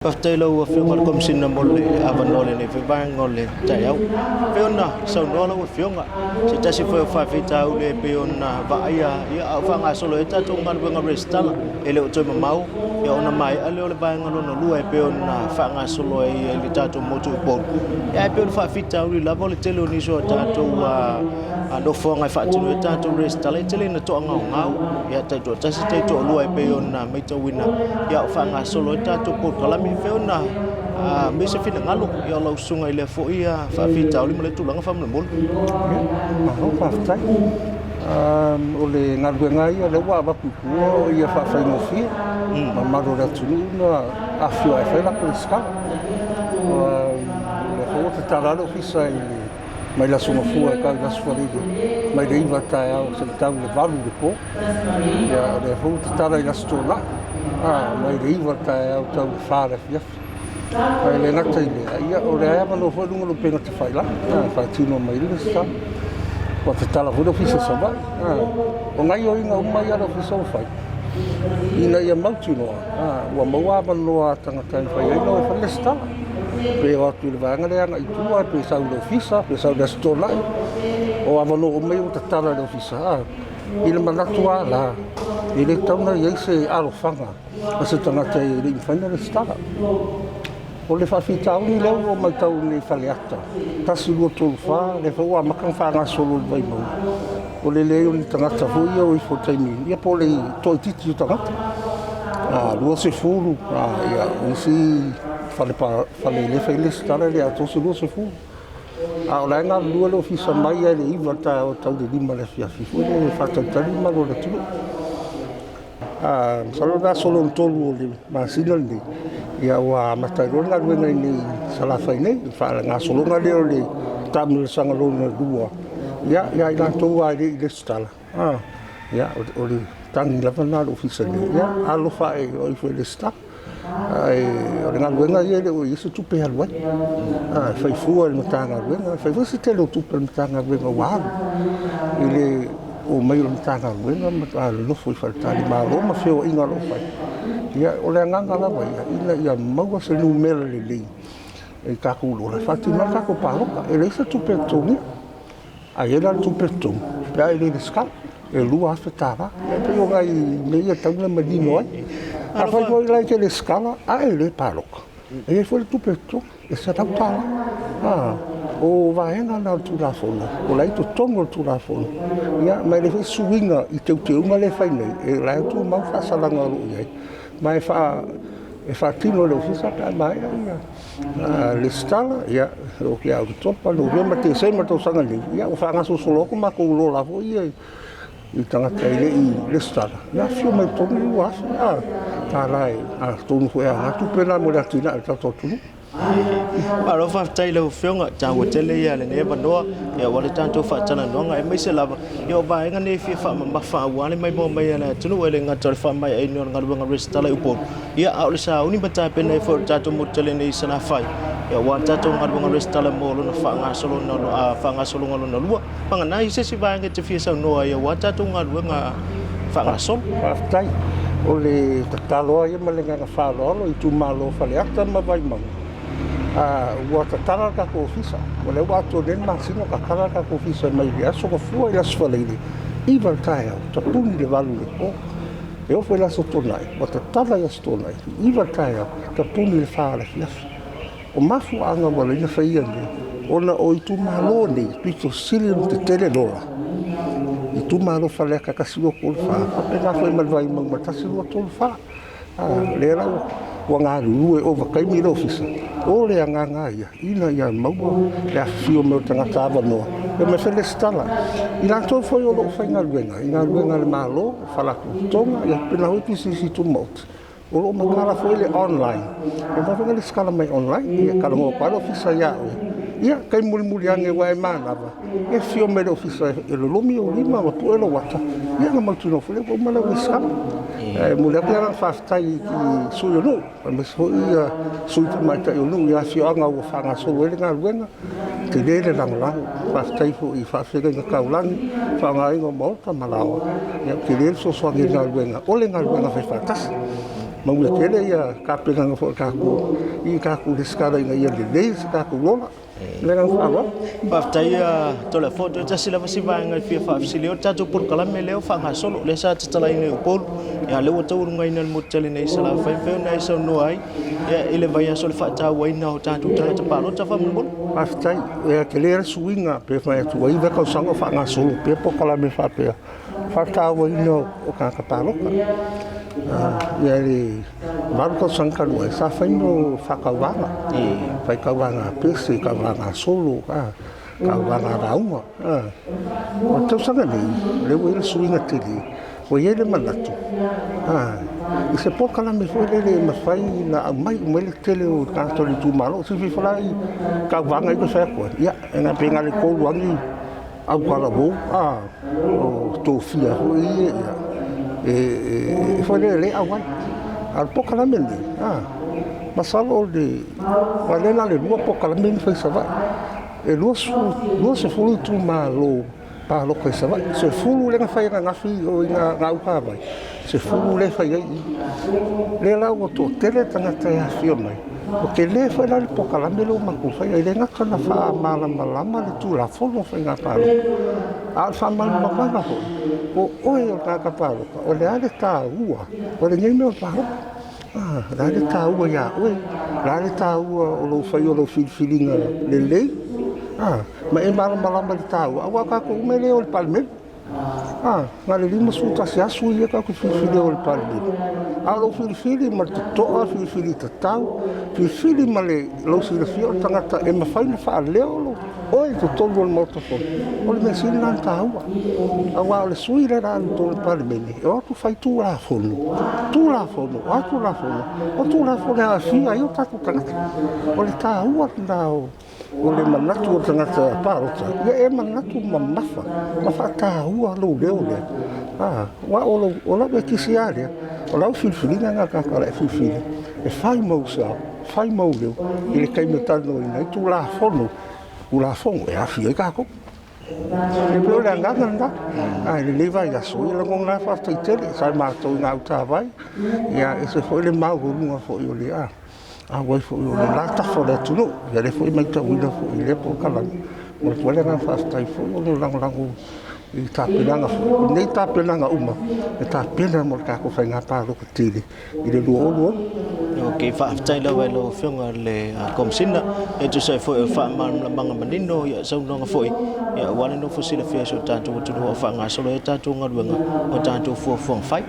Paftelo fiong Komesina mole avanole ne ngole tayau peona saunola o fionga se tasi foi fafita ule peona vaia ia fanga solo eta tunga wenga restala ele o toma mau ia ona mai ale ole banga no lua peona fanga solo e le tato motu po ia peona fafita ule la vole tele ni so tato ando fonga fatino tato restala tele na to ngau ia tato tasi tato lua peona meita wina ia fanga solo tato po kalami feona mese fina ngalo ia lau sunga ile fo ia fa fita oli mole tulanga fa mole no fa fita ole ngalwenga ia le wa ba pupu ia fa fa ngofi ma ro da tunu na afio ai fa la polska le fo ta tala Ofisa mai la sunga fu ka la sforido mai dei va ta au se ta le valu de po ia le fo ta tala la stola mai dei va ta au ta fare fia le nata ia o le ava no foi lungo pena te fai lá fa tino mai le sta o te tala ho Ofisa sa vai o ngai o inga mai ara Ofisa o fai ina ia mautu no o maua no tanga tai fai no fa le sta pe o tu le vanga le anga i tua pe sa Ofisa pe sa da stola o ava no o mai o te tala le Ofisa ile manatua la ile tauna ia se alo fanga se tanga tai le infana le sta o le fafita ni le o mai tau ni faleata tasi lo to fa le fo a makan fa na solo vai mo o le le ni tanga ta fu ia o i fotaini ia po le to titi tanga lo se fulu ia o si fale le fa le stare le ato se lo se fu o la nga lu le Ofisa mai le i vata o tau de lima le fia fi fu le fa tantari ma lo le tu solo da solo un tolu le ma sinali ia wa matarona wenga ni sala fai nei fa nga solo nga le tamul sanga lo na dua ia ila to wa le stala ia o le tangi la na Ofisa ia alo fa e o foi le sta o nga wenga ia le o isso tu pe alwa fai fu al mutanga wenga fai fu se te lo tu per mutanga wenga wa ile o mai lo mutanga wenga ma lo foi faltali ma lo ma feo inga lo fai ia o le nganga la vai ia maua se numero le lei e ka kulo la fatti ma ka ko Palota e le sa tu petoni a era tu peton pe ele le ska e lu aspettava e poi vai le ia tanga ma di noi a fai poi la che le scala a ele Palota e foi tu peton e sa ta o vai na Tuiafelolo o lai to tongo Tuiafelolo ia mai le suinga i te uma le fai nei e lai tu mau fa salanga ro ia mai fa tino le Ofisa ka mai le stala ia o que au topa no vema te sei ma to sanga ni ia o fa nga so solo ko ma ko lo la vo ia i tanga tele i le stala ia fio mai to ni wa ta lai to no foi a tu pena mo la tina ta to tu Aro fa tailo fionga tango tele ia le neva noa ia wale tanto fa tana nonga e mai se lava ia ba nga ne fi fa ma fa wale mai mo mai na tunu ele nga tor fa mai ai no nga nga restala upo ia au le sa uni bata pena e fo tato mo tele nei sana fai ia wa tato nga nga restala mo lo na fa nga solo na fa nga solo nga lo lua panga nai se si ba nga te fi sa noa ia wa tato nga nga fa nga solo fa tai o le tatalo ia malenga nga fa lo i tu malo fa le ata ma vai mau ua tatara ka ko Ofisa o le wa to den masino ka kala ka ko Ofisa mai ia so ko fu ia sfaleile i valtaia ta puni le valu le po e o foi la sotonai o tatara ia sotonai i valtaia ta puni le fa la fia o mafu anga wala ina faia ne ona o i tu malo ne pito sili te tele lola i tu malo fa le ka kasigo ko fa pe na foi mal vai ma ta silo to fa le ra o nga lu e o vai mi Ofisa o le nga ia ina ia mau le fio me tanga tava no e me fele stala ina to foi o lo fainga luenga le malo fala ku tonga ia pena o si tu mot o lo magala foi le online e va venga le scala mai online ia kala mo pa Ofisa ia kai muli ange wa mana e fio me Ofisa e lo mi o lima o tu e lo wata ia nga matu no foi o mala wisa mulher que era fasta e suyo no mas ia suyo mais eu não ia se anga o fanga solo ele na luenga que dele lang fasta e fasta que kaulang fanga ingo volta malawa ia que dele so so na luenga ole na luenga faz fatas mau le kele ia ka penga fo ka ku I ka ku diskara nga ia le ka ku lola le nga fa Paftai to le foto ta sila masiva ngai fia fa silio tatu por kala meleo fa nga solo le sa tala ine upol ya le wata uru ngai nan mutele nei sala fa fa nei so no ai ya ile vai so fa ta wai na tatu tala ta Palota fa mun Paftai e kele suinga pe fa tu ai va ka sanga fa nga solo pe por kala me fa pe fa ta wai no o ka Palota ya le marco sanga no sa fa no fa ka wanga fa ka wanga pe se ka wanga solo ka wanga raunga o tau sanga nei le wai suinga tili o ele manatu I se po kala me foi le ma fai na mai le tele o kanto le tu malo se fi fala ka wanga I fa ko ya na penga le ko wangi au kala bo o to fia o ia e foi le awan al po kala me masalo de wale na le lua po kala me foi sa vai e lua se fulu tu malo pa lo ko sa vai se fulu le fai na fi o na uka vai se fulu le fai le la o to tele tana ta fi mai o ke le foi la po kala me lo ma ku fai le na kana fa mala le tu la folo fai na pa al fa mal ma pa o o ka pa o le ale ta ua o le ngai me pa la le ta ua ya o la le ta ua o lo fai o lo filinga le ma e malama le ta ua wa ka ko me le o palme ma le lima su ta sia su ia ka ko fili o palme lo fili ma to fili ta tau fili ma le lo si le fio tangata e ma fai na fa le o oi to tolu el mortofon o le mesin nan ta ua le sui le ra to palme o tu fai tu la fono o tu la fono a fia io ta tu tangata o le ta ua na o le manatu o tangata Palota ia e manatu mamafa ma fa ta ua lo leo le wa o la be kisiaria o la filfilina nga ka kala filfili e fai mau leo i le kai metano ina tu la fono u la fono e afia ka ko e pe o le anganga nda le leva ia so i la ngona fa taitele sai matou nga uta vai ia e se foi le mau runga foi o le wai foi o la ta fo le tunu ia le foi mai ta uina foi le po kala o le nga fa tai foi o lango I tapelanga uma e tapena mo ka ko fainga pa lo tili I le luo okay fa tai lo lo fionga le Komesina e tu sai foi fa man la banga manino ya so no foi ya wana no fo sila fia so tanto tu do fa nga solo e tanto nga o tanto fo fai